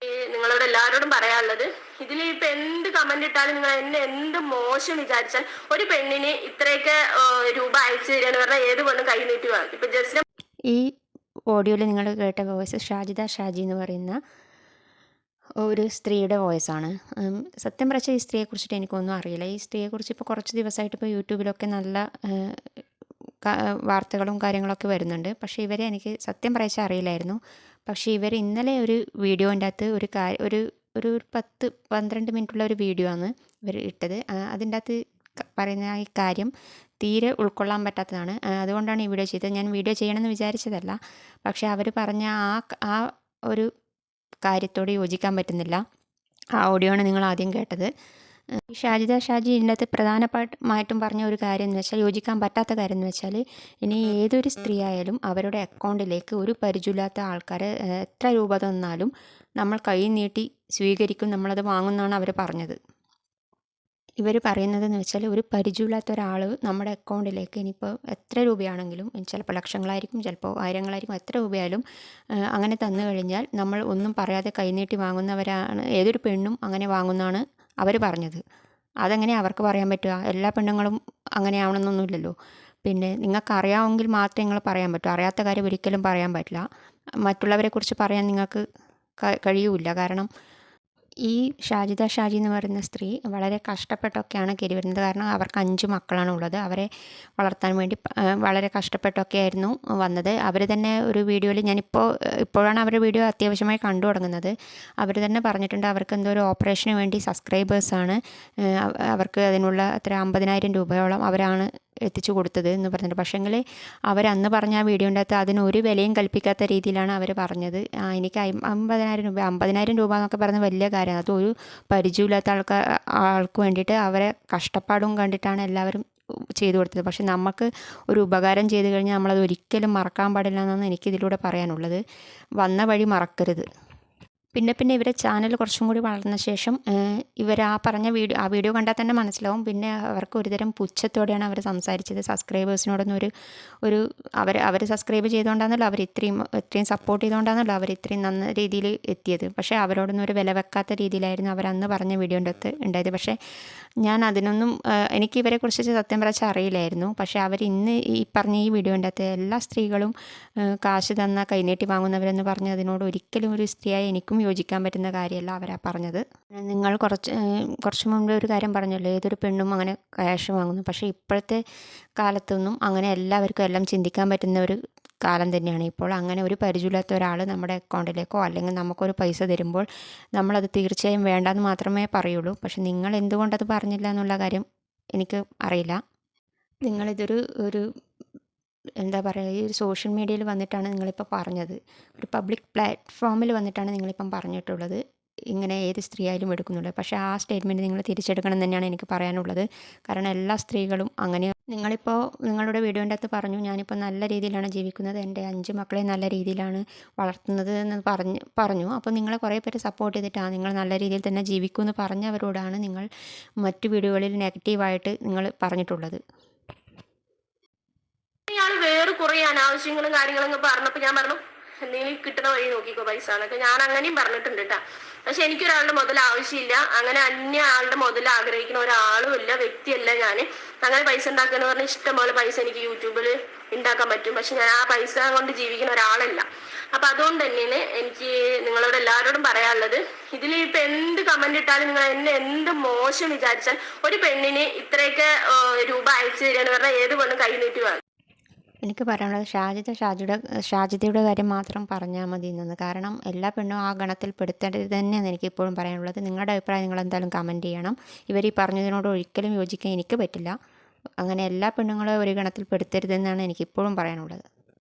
നിങ്ങളോട് എല്ലാവരോടും പറയാനുള്ളത്, ഇതിൽ ഇപ്പൊ എന്ത് കമന്റ് ഇട്ടാലും നിങ്ങൾ എന്നെ എന്ത് മോശം വിചാരിച്ചാൽ ഒരു പെണ്ണിന് ഇത്രയൊക്കെ രൂപ അയച്ചു തരിക എന്ന് പറഞ്ഞാൽ ഏത് പെണ്ണും കൈ നീട്ടി വാങ്ങും. ഇപ്പൊ ജസ്റ്റ് ഈ ഓഡിയോയിൽ നിങ്ങൾ കേട്ട വോയിസ് ഷാജിദ ഷാജി എന്ന് പറയുന്ന ഒരു സ്ത്രീയുടെ വോയിസാണ്. സത്യം പറഞ്ഞ ഈ സ്ത്രീയെക്കുറിച്ചിട്ട് എനിക്കൊന്നും അറിയില്ല. ഈ സ്ത്രീയെക്കുറിച്ച് ഇപ്പോൾ കുറച്ച് ദിവസമായിട്ട് ഇപ്പോൾ യൂട്യൂബിലൊക്കെ നല്ല വാർത്തകളും കാര്യങ്ങളൊക്കെ വരുന്നുണ്ട്. പക്ഷേ ഇവരെ എനിക്ക് സത്യം പറയിച്ചാൽ അറിയില്ലായിരുന്നു. പക്ഷേ ഇവർ ഇന്നലെ ഒരു വീഡിയോൻ്റെ അകത്ത് ഒരു 10-12 മിനിറ്റുള്ള ഒരു വീഡിയോ ആണ് ഇവർ ഇട്ടത്. അതിൻ്റെ അകത്ത് പറയുന്ന ഈ കാര്യം തീരെ ഉൾക്കൊള്ളാൻ പറ്റാത്തതാണ്. അതുകൊണ്ടാണ് ഈ വീഡിയോ ചെയ്തത്. ഞാൻ വീഡിയോ ചെയ്യണമെന്ന് വിചാരിച്ചതല്ല. പക്ഷേ അവർ പറഞ്ഞ ആ ഒരു കാര്യത്തോട് യോജിക്കാൻ പറ്റുന്നില്ല. ആ ഓഡിയോ ആണ് നിങ്ങൾ ആദ്യം കേട്ടത്. ഷാജിദ ഷാജി ഇതിനകത്ത് പ്രധാനമായിട്ടും പറഞ്ഞ ഒരു കാര്യം എന്ന് വെച്ചാൽ, യോജിക്കാൻ പറ്റാത്ത കാര്യം എന്ന് വെച്ചാൽ, ഇനി ഏതൊരു സ്ത്രീ ആയാലും അവരുടെ അക്കൗണ്ടിലേക്ക് ഒരു പരിചയമില്ലാത്ത ആൾക്കാർ എത്ര രൂപ തന്നാലും നമ്മൾ കൈ നീട്ടി സ്വീകരിക്കും, നമ്മളത് വാങ്ങുമെന്നാണ് അവർ പറഞ്ഞത്. ഇവർ പറയുന്നതെന്ന് വെച്ചാൽ, ഒരു പരിചയമില്ലാത്ത ഒരാൾ നമ്മുടെ അക്കൗണ്ടിലേക്ക് ഇനിയിപ്പോൾ എത്ര രൂപയാണെങ്കിലും, ചിലപ്പോൾ ലക്ഷങ്ങളായിരിക്കും, ചിലപ്പോൾ ആയിരങ്ങളായിരിക്കും, എത്ര രൂപയായാലും അങ്ങനെ തന്നു കഴിഞ്ഞാൽ നമ്മൾ ഒന്നും പറയാതെ കൈനീട്ടി വാങ്ങുന്നവരാണ്. ഏതൊരു പെണ്ണും അങ്ങനെ വാങ്ങുന്നതാണ് അവർ പറഞ്ഞത്. അതെങ്ങനെ അവർക്ക് പറയാൻ പറ്റുക? എല്ലാ പെണ്ണുങ്ങളും അങ്ങനെ ആവണമെന്നൊന്നുമില്ലല്ലോ. പിന്നെ നിങ്ങൾക്ക് അറിയാമെങ്കിൽ മാത്രമേ നിങ്ങൾ പറയാൻ പറ്റൂ. അറിയാത്ത കാര്യം ഒരിക്കലും പറയാൻ പറ്റില്ല. മറ്റുള്ളവരെക്കുറിച്ച് പറയാൻ നിങ്ങൾക്ക് കഴിയൂല. കാരണം ഈ ഷാജിദ ഷാജി എന്ന് പറയുന്ന സ്ത്രീ വളരെ കഷ്ടപ്പെട്ടൊക്കെയാണ് കയറി വരുന്നത്. കാരണം അവർക്ക് 5 മക്കളാണ് ഉള്ളത്. അവരെ വളർത്താൻ വേണ്ടി വളരെ കഷ്ടപ്പെട്ടൊക്കെ ആയിരുന്നു വന്നത്. അവർ തന്നെ ഒരു വീഡിയോയിൽ, ഇപ്പോഴാണ് അവരുടെ വീഡിയോ അത്യാവശ്യമായി കണ്ടു തുടങ്ങുന്നത്. അവർ തന്നെ പറഞ്ഞിട്ടുണ്ട് അവർക്ക് എന്തോ ഒരു ഓപ്പറേഷന് വേണ്ടി സബ്സ്ക്രൈബേഴ്സാണ് അവർക്ക് അതിനുള്ള 50,000 രൂപയോളം അവരാണ് എത്തിച്ചു കൊടുത്തത് എന്ന് പറഞ്ഞിട്ട്. പക്ഷേങ്കിൽ അവരന്ന് പറഞ്ഞ ആ വീഡിയോൻ്റെ അകത്ത് അതിനൊരു വിലയും കൽപ്പിക്കാത്ത രീതിയിലാണ് അവർ പറഞ്ഞത്. എനിക്ക് 50,000 രൂപ എന്നൊക്കെ പറയുന്നത് വലിയ കാര്യമാണ്. അത് ഒരു പരിചയമില്ലാത്ത ആൾക്ക് വേണ്ടിയിട്ട് അവരെ കഷ്ടപ്പാടും കണ്ടിട്ടാണ് എല്ലാവരും ചെയ്തു കൊടുത്തത്. പക്ഷെ നമുക്ക് ഒരു ഉപകാരം ചെയ്തു കഴിഞ്ഞാൽ നമ്മളത് ഒരിക്കലും മറക്കാൻ പാടില്ല എന്നാണ് എനിക്കിതിലൂടെ പറയാനുള്ളത്. വന്ന വഴി മറക്കരുത്. പിന്നെ ഇവരെ ചാനൽ കുറച്ചും കൂടി വളർന്ന ശേഷം ഇവർ പറഞ്ഞ വീഡിയോ കണ്ടാൽ തന്നെ മനസ്സിലാവും. പിന്നെ അവർക്ക് ഒരുതരം പുച്ഛത്തോടെയാണ് അവർ സംസാരിച്ചത്. സബ്സ്ക്രൈബേഴ്സിനോടൊന്നും അവർ സബ്സ്ക്രൈബ് ചെയ്തുകൊണ്ടാണല്ലോ, അവർ ഇത്രയും സപ്പോർട്ട് ചെയ്തുകൊണ്ടാണല്ലോ അവർ ഇത്രയും നല്ല രീതിയിൽ എത്തിയത്. പക്ഷേ അവരോടൊന്നും ഒരു വില വെക്കാത്ത രീതിയിലായിരുന്നു അവരന്ന് പറഞ്ഞ വീഡിയോൻ്റെ അകത്ത് ഉണ്ടായത്. പക്ഷേ ഞാൻ അതിനൊന്നും എനിക്ക് ഇവരെക്കുറിച്ച് സത്യം പറഞ്ഞാൽ അറിയില്ലായിരുന്നു. പക്ഷേ അവർ ഇന്ന് ഈ പറഞ്ഞ ഈ വീഡിയോൻ്റെ അകത്ത് എല്ലാ സ്ത്രീകളും കാശ് തന്ന കൈനീട്ടി വാങ്ങുന്നവരെന്ന് പറഞ്ഞ് അതിനോട് ഒരിക്കലും ഒരു സ്ത്രീയായി എനിക്കും യോജിക്കാൻ പറ്റുന്ന കാര്യമല്ല അവരാ പറഞ്ഞത്. നിങ്ങൾ കുറച്ച് മുമ്പ് ഒരു കാര്യം പറഞ്ഞല്ലോ, ഏതൊരു പെണ്ണും അങ്ങനെ ക്യാഷ് വാങ്ങുന്നു. പക്ഷേ ഇപ്പോഴത്തെ കാലത്തൊന്നും അങ്ങനെ എല്ലാവർക്കും എല്ലാം ചിന്തിക്കാൻ പറ്റുന്ന ഒരു കാലം തന്നെയാണ് ഇപ്പോൾ. അങ്ങനെ ഒരു പരിചയമില്ലാത്ത ഒരാൾ നമ്മുടെ അക്കൗണ്ടിലേക്കോ അല്ലെങ്കിൽ നമുക്കൊരു പൈസ തരുമ്പോൾ നമ്മളത് തീർച്ചയായും വേണ്ടെന്ന് മാത്രമേ പറയുള്ളൂ. പക്ഷെ നിങ്ങൾ എന്തുകൊണ്ടത് പറഞ്ഞില്ല എന്നുള്ള കാര്യം എനിക്ക് അറിയില്ല. നിങ്ങളിതൊരു എന്താ പറയുക, ഈ ഒരു സോഷ്യൽ മീഡിയയിൽ വന്നിട്ടാണ് നിങ്ങളിപ്പോൾ പറഞ്ഞത്. ഒരു പബ്ലിക് പ്ലാറ്റ്ഫോമിൽ വന്നിട്ടാണ് നിങ്ങളിപ്പം പറഞ്ഞിട്ടുള്ളത് ഇങ്ങനെ ഏത് സ്ത്രീ ആയാലും എടുക്കുന്നുള്ളത്. പക്ഷേ ആ സ്റ്റേറ്റ്മെൻറ്റ് നിങ്ങൾ തിരിച്ചെടുക്കണം തന്നെയാണ് എനിക്ക് പറയാനുള്ളത്. കാരണം എല്ലാ സ്ത്രീകളും അങ്ങനെ. നിങ്ങളിപ്പോൾ നിങ്ങളുടെ വീഡിയോൻ്റെ അകത്ത് പറഞ്ഞു, ഞാനിപ്പോൾ നല്ല രീതിയിലാണ് ജീവിക്കുന്നത്, എൻ്റെ 5 മക്കളെ നല്ല രീതിയിലാണ് വളർത്തുന്നത് എന്ന് പറഞ്ഞു. അപ്പോൾ നിങ്ങളെ കുറേ പേര് സപ്പോർട്ട് ചെയ്തിട്ടാണ് നിങ്ങൾ നല്ല രീതിയിൽ തന്നെ ജീവിക്കുമെന്ന് പറഞ്ഞവരോടാണ് നിങ്ങൾ മറ്റു വീഡിയോകളിൽ നെഗറ്റീവായിട്ട് നിങ്ങൾ പറഞ്ഞിട്ടുള്ളത്. ഇയാൾ വേറെ കുറെ അനാവശ്യങ്ങളും കാര്യങ്ങളൊക്കെ പറഞ്ഞപ്പോൾ ഞാൻ പറഞ്ഞു, എന്തെങ്കിലും കിട്ടുന്ന വഴി നോക്കിക്കോ പൈസ എന്നൊക്കെ ഞാൻ അങ്ങനെയും പറഞ്ഞിട്ടുണ്ട് കേട്ടോ. പക്ഷെ എനിക്കൊരാളുടെ മുതൽ ആവശ്യമില്ല. അങ്ങനെ അന്യ ആളുടെ മുതൽ ആഗ്രഹിക്കുന്ന ഒരാളും ഇല്ല, വ്യക്തിയല്ല ഞാൻ. അങ്ങനെ പൈസ ഉണ്ടാക്കുക പറഞ്ഞാൽ ഇഷ്ടംപോലെ പൈസ എനിക്ക് യൂട്യൂബിൽ ഉണ്ടാക്കാൻ പറ്റും. പക്ഷെ ഞാൻ ആ പൈസ കൊണ്ട് ജീവിക്കുന്ന ഒരാളല്ല. അപ്പൊ അതുകൊണ്ട് തന്നെയാണ് എനിക്ക് നിങ്ങളോട് എല്ലാവരോടും പറയാനുള്ളത്, ഇതിൽ ഇപ്പൊ എന്ത് കമന്റ് ഇട്ടാലും നിങ്ങൾ എന്നെ എന്ത് മോശം വിചാരിച്ചാൽ ഒരു പെണ്ണിന് ഇത്രയൊക്കെ രൂപ അയച്ചു തരിക എന്ന് പറഞ്ഞാൽ ഏത് പെണ്ണും കൈ നീട്ടി വാങ്ങും. എനിക്ക് പറയാനുള്ളത് ഷാജിദയുടെ കാര്യം മാത്രം പറഞ്ഞാൽ മതി എന്നാണ്. കാരണം എല്ലാ പെണ്ണും ആ ഗണത്തിൽ പെടുത്തേണ്ടത് തന്നെയാണ് എനിക്ക് ഇപ്പോഴും പറയാനുള്ളത്. നിങ്ങളുടെ അഭിപ്രായം നിങ്ങൾ എന്തായാലും കമൻറ്റ് ചെയ്യണം. ഇവർ ഈ പറഞ്ഞതിനോട് ഒരിക്കലും യോജിക്കാൻ എനിക്ക് പറ്റില്ല. അങ്ങനെ എല്ലാ പെണ്ണുങ്ങളെ ഒരു ഗണത്തിൽ പെടുത്തരുതെന്നാണ് എനിക്കിപ്പോഴും പറയാനുള്ളത്.